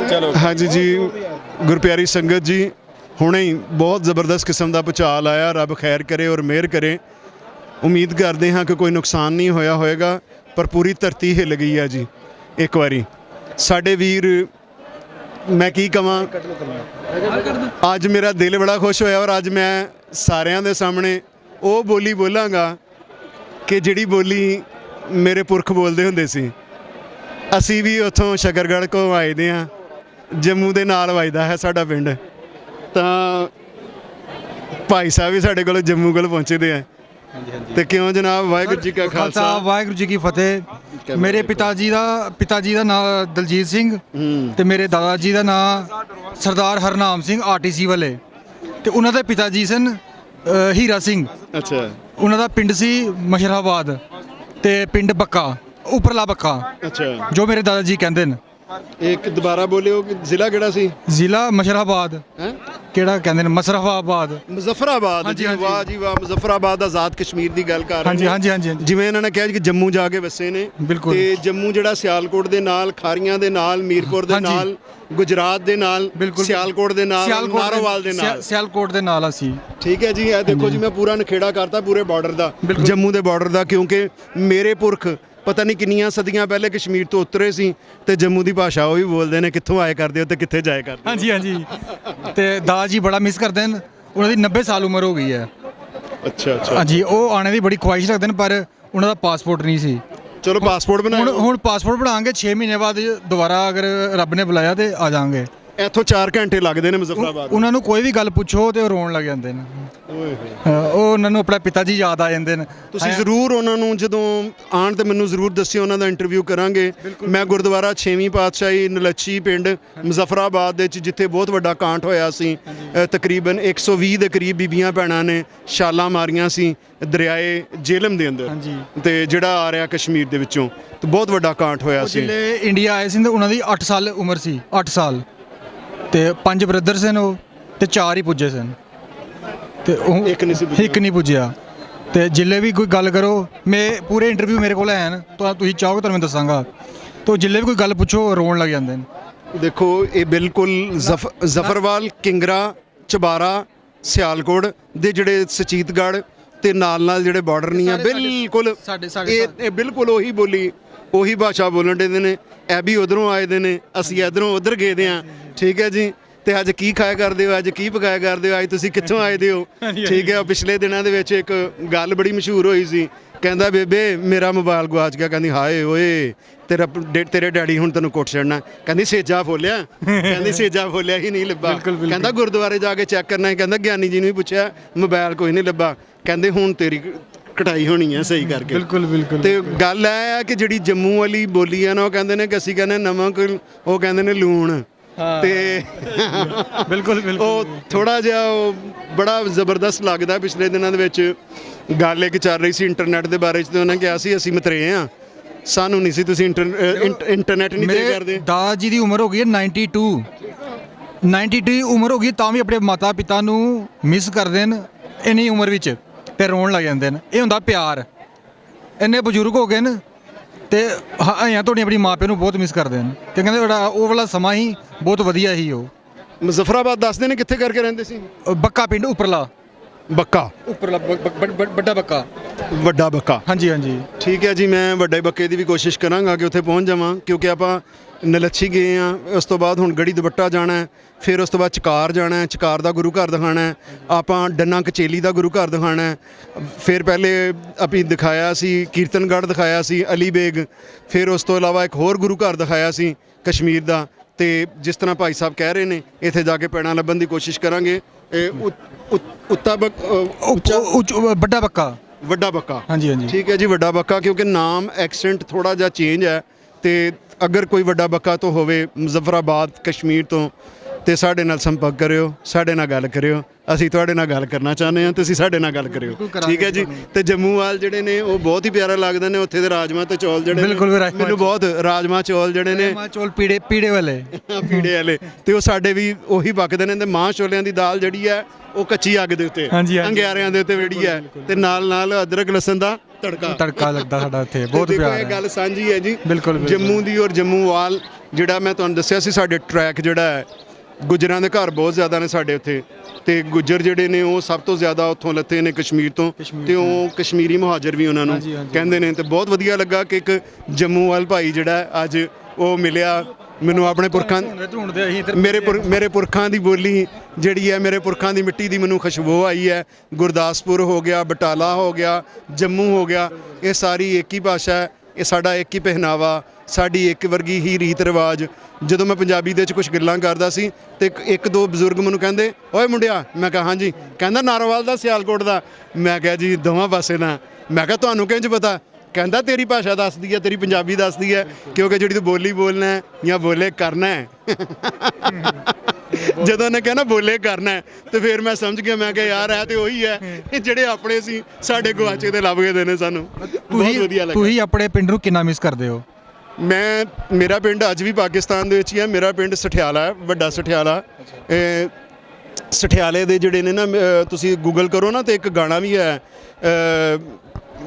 ਚਲੋ ਹਾਂਜੀ ਜੀ ਗੁਰਪਿਆਰੀ ਸੰਗਤ ਜੀ, ਹੁਣੇ ਹੀ ਬਹੁਤ ਜ਼ਬਰਦਸਤ ਕਿਸਮ ਦਾ ਭੁਚਾਲ ਆਇਆ। ਰੱਬ ਖੈਰ ਕਰੇ ਔਰ ਮਿਹਰ ਕਰੇ। ਉਮੀਦ ਕਰਦੇ ਹਾਂ ਕਿ ਕੋਈ ਨੁਕਸਾਨ ਨਹੀਂ ਹੋਇਆ ਹੋਏਗਾ, ਪਰ ਪੂਰੀ ਧਰਤੀ ਹਿੱਲ ਗਈ ਹੈ ਜੀ। ਇੱਕ ਵਾਰੀ ਸਾਡੇ ਵੀਰ, ਮੈਂ ਕੀ ਕਹਾਂ, ਅੱਜ ਮੇਰਾ ਦਿਲ ਬੜਾ ਖੁਸ਼ ਹੋਇਆ ਔਰ ਅੱਜ ਮੈਂ ਸਾਰਿਆਂ ਦੇ ਸਾਹਮਣੇ ਉਹ ਬੋਲੀ ਬੋਲਾਂਗਾ ਕਿ ਜਿਹੜੀ ਬੋਲੀ ਮੇਰੇ ਪੁਰਖ ਬੋਲਦੇ ਹੁੰਦੇ ਸੀ। ਅਸੀਂ ਵੀ ਉੱਥੋਂ ਸ਼ਕਰਗੜ੍ਹ ਕੋਲ ਆਏ ਦੇ ਹਾਂ, ਜੰਮੂ ਦੇ ਨਾਲ ਵੱਜਦਾ ਹੈ ਸਾਡਾ ਪਿੰਡ। ਤਾਂ ਭਾਈ ਸਾਹਿਬ ਵੀ ਸਾਡੇ ਕੋਲ ਜੰਮੂ ਕੋਲ ਪਹੁੰਚੇ ਦੇ ਆ। ਤੇ ਕਿਉਂ ਜਨਾਬ? ਵਾਹਿਗੁਰੂ ਜੀ ਕਾ ਖਾਲਸਾ, ਵਾਹਿਗੁਰੂ ਜੀ ਕੀ ਫਤਿਹ। ਮੇਰੇ ਪਿਤਾ ਜੀ ਦਾ ਨਾਮ ਦਲਜੀਤ ਸਿੰਘ ਤੇ ਮੇਰੇ ਦਾਦਾ ਜੀ ਦਾ ਨਾਮ ਸਰਦਾਰ ਹਰਨਾਮ ਸਿੰਘ ਆਰਟੀਸੀ ਵਾਲੇ, ਤੇ ਉਹਨਾਂ ਦੇ ਪਿਤਾ ਜੀ ਸਨ ਹੀਰਾ ਸਿੰਘ। ਅੱਛਾ। ਉਹਨਾਂ ਦਾ ਪਿੰਡ ਸੀ ਮਸ਼ਰਾਬਾਦ ਤੇ ਪਿੰਡ ਬੱਕਾ, ਉੱਪਰਲਾ ਬੱਕਾ। ਅੱਛਾ। ਜੋ ਮੇਰੇ ਦਾਦਾ ਜੀ ਕਹਿੰਦੇ ਨੇ। ਇੱਕ ਦੁਬਾਰਾ ਬੋਲਿਓ, ਜ਼ਿਲ੍ਹਾ ਕਿਹੜਾ ਸੀ? ਜ਼ਿਲ੍ਹਾ ਮਸ਼ਰਾਬਾਦ। ਹੈ ਕਿਹੜਾ ਕਹਿੰਦੇ ਨੇ? ਮਸਰਫਾਬਾਦ। ਮੁਜ਼ੱਫਰਾਬਾਦ। ਜੀ ਵਾਹ ਜੀ ਵਾਹ, ਮੁਜ਼ੱਫਰਾਬਾਦ ਆਜ਼ਾਦ ਕਸ਼ਮੀਰ ਦੀ ਗੱਲ ਕਰ ਰਹੇ ਹਾਂਜੀ। ਜਿਵੇਂ ਇਹਨਾਂ ਨੇ ਕਿਹਾ ਕਿ ਜੰਮੂ ਜਾ ਕੇ ਵਸੇ ਨੇ। ਬਿਲਕੁਲ। ਤੇ ਜੰਮੂ ਜਿਹੜਾ ਸਿਆਲਕੋਟ ਦੇ ਨਾਲ, ਖਾਰੀਆਂ ਦੇ ਨਾਲ, ਮੀਰਪੁਰ ਦੇ ਨਾਲ, ਗੁਜਰਾਤ ਦੇ ਨਾਲ, ਸਿਆਲਕੋਟ ਦੇ ਨਾਲ, ਨਾਰੋਵਾਲ ਦੇ ਨਾਲ। ਸਿਆਲਕੋਟ ਦੇ ਨਾਲ ਅਸੀਂ। ਠੀਕ ਹੈ ਜੀ। ਇਹ ਦੇਖੋ ਜੀ, ਮੈਂ ਪੂਰਾ ਨਖੇੜਾ ਕਰਤਾ ਪੂਰੇ ਬਾਰਡਰ ਦਾ, ਜੰਮੂ ਦੇ ਬਾਰਡਰ ਦਾ, ਕਿਉਂਕਿ ਮੇਰੇ ਪੁਰਖ ਪਤਾ ਨਹੀਂ ਕਿੰਨੀਆਂ ਸਦੀਆਂ ਪਹਿਲੇ ਕਸ਼ਮੀਰ ਤੋਂ ਉਤਰੇ ਸੀ ਤੇ ਜੰਮੂ ਦੀ ਭਾਸ਼ਾ ਉਹ ਵੀ ਬੋਲਦੇ ਨੇ। ਕਿੱਥੋਂ ਆਏ ਕਰਦੇ ਹੋ ਤੇ ਕਿੱਥੇ ਜਾਏ ਕਰਦੇ ਹੋ? ਹਾਂਜੀ। ਤੇ ਦਾਦਾ ਜੀ ਬੜਾ ਮਿਸ ਕਰਦੇ ਨੇ। ਉਹਨਾਂ ਦੀ 90 ਸਾਲ ਉਮਰ ਹੋ ਗਈ ਹੈ। ਅੱਛਾ। ਹਾਂਜੀ, ਉਹ ਆਉਣੇ ਦੀ ਬੜੀ ਖੁਆਇਸ਼ ਰੱਖਦੇ ਨੇ, ਪਰ ਉਹਨਾਂ ਦਾ ਪਾਸਪੋਰਟ ਨਹੀਂ ਸੀ। ਚਲੋ ਪਾਸਪੋਰਟ ਬਣਾਓ। ਹੁਣ ਪਾਸਪੋਰਟ ਬਣਾਵਾਂਗੇ, 6 ਮਹੀਨੇ ਬਾਅਦ ਦੁਬਾਰਾ ਅਗਰ ਰੱਬ ਨੇ ਬੁਲਾਇਆ ਤੇ ਆ ਜਾਵਾਂਗੇ। ਇੱਥੋਂ 4 ਘੰਟੇ ਲੱਗਦੇ ਨੇ ਮੁਜ਼ੱਫਰਾਬਾਦ। ਉਹਨਾਂ ਨੂੰ ਕੋਈ ਵੀ ਗੱਲ ਪੁੱਛੋ ਤੇ ਉਹ ਰੋਣ ਲੱਗ ਜਾਂਦੇ ਨੇ। ਉਹ ਉਹਨਾਂ ਨੂੰ ਆਪਣਾ ਪਿਤਾ ਜੀ ਯਾਦ ਆ ਜਾਂਦੇ ਨੇ। ਤੁਸੀਂ ਜ਼ਰੂਰ ਉਹਨਾਂ ਨੂੰ ਜਦੋਂ ਆਉਣ ਤੇ ਮੈਨੂੰ ਜ਼ਰੂਰ ਦੱਸਿਓ, ਉਹਨਾਂ ਦਾ ਇੰਟਰਵਿਊ ਕਰਾਂਗੇ। ਮੈਂ ਗੁਰਦੁਆਰਾ 6ਵੀਂ ਪਾਤਸ਼ਾਹੀ ਨਲੱਛੀ ਪਿੰਡ ਮੁਜ਼ੱਫਰਾਬਾਦ ਦੇ ਵਿੱਚ, ਜਿੱਥੇ ਬਹੁਤ ਵੱਡਾ ਕਾਂਟ ਹੋਇਆ ਸੀ, ਤਕਰੀਬਨ 120 ਦੇ ਕਰੀਬ ਬੀਬੀਆਂ ਭੈਣਾਂ ਨੇ ਛਾਲਾਂ ਮਾਰੀਆਂ ਸੀ ਦਰਿਆਏ ਜੇਹਲਮ ਦੇ ਅੰਦਰ, ਤੇ ਜਿਹੜਾ ਆ ਰਿਹਾ ਕਸ਼ਮੀਰ ਦੇ ਵਿੱਚੋਂ, ਤੇ ਬਹੁਤ ਵੱਡਾ ਕਾਂਟ ਹੋਇਆ ਸੀ। ਜਿਹੜੇ ਇੰਡੀਆ ਆਏ ਸੀ ਉਹਨਾਂ ਦੀ 8 ਸਾਲ ਉਮਰ ਸੀ। 8 ਸਾਲ ਤੇ 5 ਬ੍ਰਦਰ ਸਨ ਉਹ, ਤੇ 4 ਹੀ ਪੁੱਜੇ ਸਨ ਤੇ ਉਹ ਇੱਕ ਨਹੀਂ ਪੁੱਜਿਆ। ਤੇ ਜਿੱਲੇ ਵੀ ਕੋਈ ਗੱਲ ਕਰੋ, ਮੈਂ ਪੂਰੇ ਇੰਟਰਵਿਊ ਮੇਰੇ ਕੋਲ ਆਏ ਨੇ, ਤੁਸੀਂ ਚਾਹੋ ਤਾਂ ਮੈਂ ਦੱਸਾਂਗਾ। ਤਾਂ ਜਿੱਲੇ ਵੀ ਕੋਈ ਗੱਲ ਪੁੱਛੋ ਰੋਣ ਲੱਗ ਜਾਂਦੇ ਨੇ। ਦੇਖੋ, ਇਹ ਬਿਲਕੁਲ ਜ਼ਫਰਵਾਲ, ਕਿੰਗਰਾ, ਚਬਾਰਾ, ਸਿਆਲਕੋਟ ਦੇ ਜਿਹੜੇ ਸਚੀਤਗੜ੍ਹ ਤੇ ਨਾਲ ਜਿਹੜੇ ਬਾਰਡਰ ਨਹੀਂ ਆ, ਬਿਲਕੁਲ ਇਹ ਬਿਲਕੁਲ ਉਹੀ ਬੋਲੀ, ਉਹੀ ਭਾਸ਼ਾ ਬੋਲਣ ਦੇ ਨੇ। ਇਹ ਵੀ ਉਧਰੋਂ ਆਏ ਦੇ ਨੇ, ਅਸੀਂ ਇੱਧਰੋਂ ਉੱਧਰ ਗਏ ਦੇ ਹਾਂ। ਠੀਕ ਹੈ ਜੀ। ਤੇ ਅੱਜ ਕੀ ਖਾਇਆ ਕਰਦੇ ਹੋ? ਅੱਜ ਕੀ ਪਕਾਇਆ ਕਰਦੇ ਹੋ? ਅੱਜ ਤੁਸੀਂ ਕਿੱਥੋਂ ਆਏ ਦੇ ਹੋ? ਠੀਕ ਹੈ। ਪਿਛਲੇ ਦਿਨਾਂ ਦੇ ਵਿੱਚ ਇੱਕ ਗੱਲ ਬੜੀ ਮਸ਼ਹੂਰ ਹੋਈ ਸੀ। ਕਹਿੰਦਾ, ਬੇਬੇ ਮੇਰਾ ਮੋਬਾਈਲ ਗਵਾਚ ਗਿਆ। ਕਹਿੰਦੀ, ਹਾਏ ਓਏ, ਤੇਰੇ ਡੈਡੀ ਹੁਣ ਤੈਨੂੰ ਕੁੱਟ ਛੱਡਣਾ। ਕਹਿੰਦੀ, ਸੇਜਾ ਫੋਲਿਆ। ਕਹਿੰਦੀ, ਸੇਜਾ ਫੋਲਿਆ ਹੀ ਨਹੀਂ ਲੱਭਾ। ਕਹਿੰਦਾ, ਗੁਰਦੁਆਰੇ ਜਾ ਕੇ ਚੈੱਕ ਕਰਨਾ। ਕਹਿੰਦਾ, ਗਿਆਨੀ ਜੀ ਨੂੰ ਵੀ ਪੁੱਛਿਆ, ਮੋਬਾਈਲ ਕੋਈ ਨਹੀਂ ਲੱਭਾ। ਕਹਿੰਦੇ, ਹੁਣ ਤੇਰੀ ਕਟਾਈ ਹੋਣੀ ਹੈ ਸਹੀ ਕਰਕੇ। ਬਿਲਕੁਲ। ਤੇ ਗੱਲ ਇਹ ਹੈ ਕਿ ਜਿਹੜੀ ਜੰਮੂ ਵਾਲੀ ਬੋਲੀ ਹੈ ਨਾ, ਉਹ ਕਹਿੰਦੇ ਨੇ ਕਿ ਅਸੀਂ ਕਹਿੰਦੇ ਨਮਕ, ਉਹ ਕਹਿੰਦੇ ਨੇ ਲੂਣ। ਤੇ ਬਿਲਕੁਲ ਉਹ ਥੋੜਾ ਜਿਹਾ ਉਹ ਬੜਾ ਜ਼ਬਰਦਸਤ ਲੱਗਦਾ। ਪਿਛਲੇ ਦਿਨਾਂ ਦੇ ਵਿੱਚ ਗੱਲ ਇੱਕ ਚੱਲ ਰਹੀ ਸੀ ਇੰਟਰਨੈਟ ਦੇ ਬਾਰੇ 'ਚ, ਤੇ ਉਹਨਾਂ ਕਿਹਾ ਸੀ ਅਸੀਂ ਮਤਰੇ ਹਾਂ, ਸਾਨੂੰ ਨਹੀਂ ਸੀ ਤੁਸੀਂ ਇੰਟਰਨੈਟ ਨਹੀਂ ਦੇ ਕਰਦੇ। ਦਾਦਾ ਜੀ ਦੀ ਉਮਰ ਹੋ ਗਈ ਹੈ 92 ਉਮਰ ਹੋ ਗਈ, ਤਾਂ ਵੀ ਆਪਣੇ ਮਾਤਾ ਪਿਤਾ ਨੂੰ ਮਿਸ ਕਰਦੇ ਨੇ ਇੰਨੀ ਉਮਰ ਵਿੱਚ, ਤੇ ਰੋਣ ਲੱਗ ਜਾਂਦੇ ਨੇ। ਇਹ ਹੁੰਦਾ ਪਿਆਰ। ਇੰਨੇ ਬਜ਼ੁਰਗ ਹੋ ਗਏ ਨੇ ਤੇ ਹਾਂ, ਤੁਹਾਡੀ ਆਪਣੀ ਮਾਂ ਪਿਓ ਨੂੰ ਬਹੁਤ ਮਿਸ ਕਰਦੇ ਨੇ, ਤੇ ਕਹਿੰਦੇ ਉਹ ਵਾਲਾ ਸਮਾਂ ਹੀ ਬਹੁਤ ਵਧੀਆ ਸੀ। ਉਹ ਮੁਜ਼ੱਫਰਾਬਾਦ ਦੱਸਦੇ ਨੇ ਕਿੱਥੇ ਕਰਕੇ ਰਹਿੰਦੇ ਸੀ? ਬੱਕਾ ਪਿੰਡ, ਉੱਪਰਲਾ ਬੱਕਾ, ਉੱਪਰਲਾ ਵੱਡਾ ਬੱਕਾ। ਵੱਡਾ ਬੱਕਾ। ਹਾਂਜੀ। ਠੀਕ ਹੈ ਜੀ। ਮੈਂ ਵੱਡੇ ਬੱਕੇ ਦੀ ਵੀ ਕੋਸ਼ਿਸ਼ ਕਰਾਂਗਾ ਕਿ ਉੱਥੇ ਪਹੁੰਚ ਜਾਵਾਂ, ਕਿਉਂਕਿ ਆਪਾਂ ਨਲੱਛੀ ਗਏ ਹਾਂ, ਉਸ ਤੋਂ ਬਾਅਦ ਹੁਣ ਗੜੀ ਦੁਪੱਟਾ ਜਾਣਾ, ਫਿਰ ਉਸ ਤੋਂ ਬਾਅਦ ਚਕਾਰ ਜਾਣਾ, ਚਕਾਰ ਦਾ ਗੁਰੂ ਘਰ ਦਿਖਾਣਾ, ਆਪਾਂ ਡੰਨਾ ਕਚੇਲੀ ਦਾ ਗੁਰੂ ਘਰ ਦਿਖਾਣਾ, ਫਿਰ ਪਹਿਲੇ ਅਸੀਂ ਦਿਖਾਇਆ ਸੀ ਕੀਰਤਨਗੜ੍ਹ ਦਿਖਾਇਆ ਸੀ, ਅਲੀ ਬੇਗ, ਫਿਰ ਉਸ ਤੋਂ ਇਲਾਵਾ ਇੱਕ ਹੋਰ ਗੁਰੂ ਘਰ ਦਿਖਾਇਆ ਸੀ ਕਸ਼ਮੀਰ ਦਾ। ਤੇ ਜਿਸ ਤਰ੍ਹਾਂ ਭਾਈ ਸਾਹਿਬ ਕਹਿ ਰਹੇ ਨੇ, ਇੱਥੇ ਜਾ ਕੇ ਪੈਣਾ ਲੱਭਣ ਦੀ ਕੋਸ਼ਿਸ਼ ਕਰਾਂਗੇ। ਵੱਡਾ ਬੱਕਾ। ਵੱਡਾ ਬੱਕਾ। ਹਾਂਜੀ। ਠੀਕ ਹੈ ਜੀ। ਵੱਡਾ ਬੱਕਾ, ਕਿਉਂਕਿ ਨਾਮ ਐਕਸੈਂਟ ਥੋੜਾ ਜਿਹਾ ਚੇਂਜ ਹੈ। ਤੇ ਅਗਰ ਕੋਈ ਵੱਡਾ ਬੱਕਾ ਤੋਂ ਹੋਵੇ ਮੁਜ਼ੱਫਰਾਬਾਦ ਕਸ਼ਮੀਰ ਤੋਂ, ਤੇ ਸਾਡੇ ਨਾਲ ਸੰਪਰਕ ਕਰਿਓ, ਸਾਡੇ ਨਾਲ ਗੱਲ ਕਰਿਓ। ਅਸੀਂ ਤੁਹਾਡੇ ਨਾਲ ਗੱਲ ਕਰਨਾ ਚਾਹੁੰਦੇ ਹਾਂ, ਤੁਸੀਂ ਸਾਡੇ ਨਾਲ ਗੱਲ ਕਰਿਓ। ਠੀਕ ਹੈ ਜੀ। ਤੇ ਜੰਮੂ ਵਾਲ ਜਿਹੜੇ ਨੇ ਉਹ ਬਹੁਤ ਹੀ ਪਿਆਰਾ ਲੱਗਦੇ ਨੇ। ਉੱਥੇ ਦੇ ਰਾਜਮਾ ਤੇ ਚੌਲ ਜਿਹੜੇ ਮੈਨੂੰ ਬਹੁਤ, ਰਾਜਮਾ ਚੌਲ ਜਿਹੜੇ ਨੇ, ਚੌਲ ਪੀੜੇ ਵਾਲੇ ਪੀੜੇ ਵਾਲੇ, ਤੇ ਉਹ ਸਾਡੇ ਵੀ ਉਹੀ ਪੱਕਦੇ ਨੇ। ਤੇ ਮਾਂ ਛੋਲਿਆਂ ਦੀ ਦਾਲ ਜਿਹੜੀ ਹੈ ਉਹ ਕੱਚੀ ਅੱਗ ਦੇ ਉੱਤੇ, ਅੰਗਿਆਰਿਆਂ ਦੇ ਉੱਤੇ ਜਿਹੜੀ ਹੈ, ਤੇ ਨਾਲ ਅਦਰਕ ਲਸਣ ਦਾ ਤੜਕਾ ਲੱਗਦਾ ਸਾਡਾ ਇੱਥੇ। ਬਹੁਤ ਪਿਆਰਾ ਇਹ ਗੱਲ ਸਾਂਝੀ ਹੈ ਜੀ ਜੰਮੂ ਦੀ ਔਰ ਜੰਮੂ ਵਾਲ ਜਿਹੜਾ ਮੈਂ ਤੁਹਾਨੂੰ ਦੱਸਿਆ ਸੀ ਸਾਡੇ ਟਰੈਕ ਜਿਹੜਾ ਹੈ, ਗੁੱਜਰਾਂ ਦੇ ਘਰ ਬਹੁਤ ਜ਼ਿਆਦਾ ਨੇ ਸਾਡੇ ਉੱਥੇ, ਤੇ ਗੁੱਜਰ ਜਿਹੜੇ ਨੇ ਉਹ ਸਭ ਤੋਂ ਜ਼ਿਆਦਾ ਉੱਥੋਂ ਲੱਥੇ ਨੇ ਕਸ਼ਮੀਰ ਤੋਂ, ਤੇ ਉਹ ਕਸ਼ਮੀਰੀ ਮੁਹਾਜਰ ਵੀ ਉਹਨਾਂ ਨੂੰ ਕਹਿੰਦੇ ਨੇ। ਤੇ ਬਹੁਤ ਵਧੀਆ ਲੱਗਾ ਕਿ ਇੱਕ ਜੰਮੂ ਵਾਲ ਭਾਈ ਜਿਹੜਾ ਹੈ, ਅੱਜ ਉਹ ਮਿਲਿਆ ਮੈਨੂੰ ਆਪਣੇ ਪੁਰਖਾਂ ਮੇਰੇ ਪੁਰਖਾਂ ਦੀ ਬੋਲੀ ਜਿਹੜੀ ਹੈ, ਮੇਰੇ ਪੁਰਖਾਂ ਦੀ ਮਿੱਟੀ ਦੀ ਮੈਨੂੰ ਖੁਸ਼ਬੂ ਆਈ ਹੈ। ਗੁਰਦਾਸਪੁਰ ਹੋ ਗਿਆ, ਬਟਾਲਾ ਹੋ ਗਿਆ, ਜੰਮੂ ਹੋ ਗਿਆ, ਇਹ ਸਾਰੀ ਇੱਕ ਹੀ ਭਾਸ਼ਾ ਹੈ, ਇਹ ਸਾਡਾ ਇੱਕ ਹੀ ਪਹਿਨਾਵਾ, ਸਾਡੀ ਇੱਕ ਵਰਗੀ ਹੀ ਰੀਤ ਰਿਵਾਜ। ਜਦੋਂ ਮੈਂ ਪੰਜਾਬੀ ਦੇ ਵਿੱਚ ਕੁਝ ਗੱਲਾਂ ਕਰਦਾ ਸੀ ਤੇ ਇੱਕ ਦੋ ਬਜ਼ੁਰਗ ਮੈਨੂੰ ਕਹਿੰਦੇ, ਓਏ ਮੁੰਡਿਆ, ਮੈਂ ਕਿਹਾ ਹਾਂਜੀ, ਕਹਿੰਦਾ ਨਾਰੋਵਾਲ ਦਾ ਸਿਆਲਕੋਟ ਦਾ, ਮੈਂ ਕਿਹਾ ਜੀ ਦੋਵਾਂ ਪਾਸੇ ਨਾ। ਮੈਂ ਕਿਹਾ ਤੁਹਾਨੂੰ ਕਿੰਝ ਪਤਾ? ਕਹਿੰਦਾ ਤੇਰੀ ਭਾਸ਼ਾ ਦੱਸਦੀ ਹੈ, ਤੇਰੀ ਪੰਜਾਬੀ ਦੱਸਦੀ ਹੈ, ਕਿਉਂਕਿ ਜਿਹੜੀ ਤੂੰ ਬੋਲੀ ਬੋਲਣਾ ਹੈ ਜਾਂ ਬੋਲੇ ਕਰਨਾ ਹੈ। ਜਦੋਂ ਉਹਨੇ ਕਿਹਾ ਨਾ ਬੋਲੇ ਕਰਨਾ ਹੈ, ਤੇ ਫਿਰ ਮੈਂ ਸਮਝ ਗਿਆ, ਮੈਂ ਕਿਹਾ ਯਾਰ ਇਹ ਤੇ ਉਹੀ ਹੈ ਜਿਹੜੇ ਆਪਣੇ ਸੀ, ਸਾਡੇ ਗੁਆਚੇ ਤੇ ਲੱਭ ਗਏ ਨੇ ਸਾਨੂੰ। ਬਹੁਤ ਵਧੀਆ ਲੱਗਾ। ਤੁਸੀਂ ਆਪਣੇ ਪਿੰਡ ਨੂੰ ਕਿੰਨਾ ਮਿਸ ਕਰਦੇ ਹੋ? ਮੇਰਾ ਪਿੰਡ ਅੱਜ ਵੀ ਪਾਕਿਸਤਾਨ ਦੇ ਵਿੱਚ ਹੀ ਹੈ। ਮੇਰਾ ਪਿੰਡ ਸਠਿਆਲਾ ਹੈ, ਵੱਡਾ ਸਠਿਆਲਾ। ਸਠਿਆਲੇ ਦੇ ਜਿਹੜੇ ਨੇ ਨਾ, ਤੁਸੀਂ ਗੂਗਲ ਕਰੋ ਨਾ, ਤੇ ਇੱਕ ਗਾਣਾ ਵੀ ਹੈ,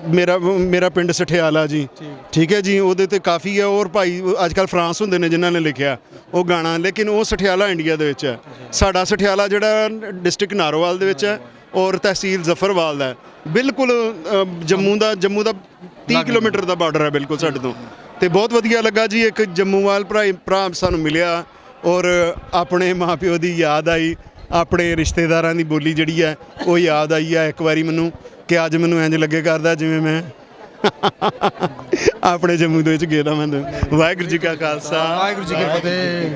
ਮੇਰਾ ਪਿੰਡ ਸਠਿਆਲਾ ਜੀ, ਠੀਕ ਹੈ ਜੀ, ਉਹਦੇ ਤੇ ਕਾਫੀ ਹੈ। ਔਰ ਭਾਈ ਅੱਜ ਕੱਲ੍ਹ ਫਰਾਂਸ ਹੁੰਦੇ ਨੇ ਜਿਨ੍ਹਾਂ ਨੇ ਲਿਖਿਆ ਉਹ ਗਾਣਾ, ਲੇਕਿਨ ਉਹ ਸਠਿਆਲਾ ਇੰਡੀਆ ਦੇ ਵਿੱਚ ਹੈ। ਸਾਡਾ ਸਠਿਆਲਾ ਜਿਹੜਾ ਡਿਸਟ੍ਰਿਕਟ ਨਾਰੋਵਾਲ ਦੇ ਵਿੱਚ ਹੈ, ਔਰ ਤਹਿਸੀਲ ਜ਼ਫਰਵਾਲ ਦਾ ਹੈ। ਬਿਲਕੁਲ ਜੰਮੂ ਦਾ 30 ਕਿਲੋਮੀਟਰ ਦਾ ਬਾਰਡਰ ਹੈ ਬਿਲਕੁਲ ਸਾਡੇ ਤੋਂ। ਤੇ ਬਹੁਤ ਵਧੀਆ ਲੱਗਾ ਜੀ, ਇੱਕ ਜੰਮੂਵਾਲ ਭਰਾ ਸਾਨੂੰ ਮਿਲਿਆ, ਔਰ ਆਪਣੇ ਮਾਪਿਓ ਦੀ ਯਾਦ ਆਈ, ਆਪਣੇ ਰਿਸ਼ਤੇਦਾਰਾਂ ਦੀ ਬੋਲੀ ਜਿਹੜੀ ਹੈ ਉਹ ਯਾਦ ਆਈ ਹੈ ਇੱਕ ਵਾਰੀ ਮੈਨੂੰ, ਕਿ ਅੱਜ ਮੈਨੂੰ ਇੰਝ ਲੱਗੇ ਕਰਦਾ ਜਿਵੇਂ ਮੈਂ ਆਪਣੇ ਜੰਮੂ ਦੇ ਵਿੱਚ ਗਿਆ ਮੈਨੂੰ। ਵਾਹਿਗੁਰੂ ਜੀ ਕਾ ਖਾਲਸਾ, ਵਾਹਿਗੁਰੂ ਜੀ ਕੀ ਫਤਿਹ।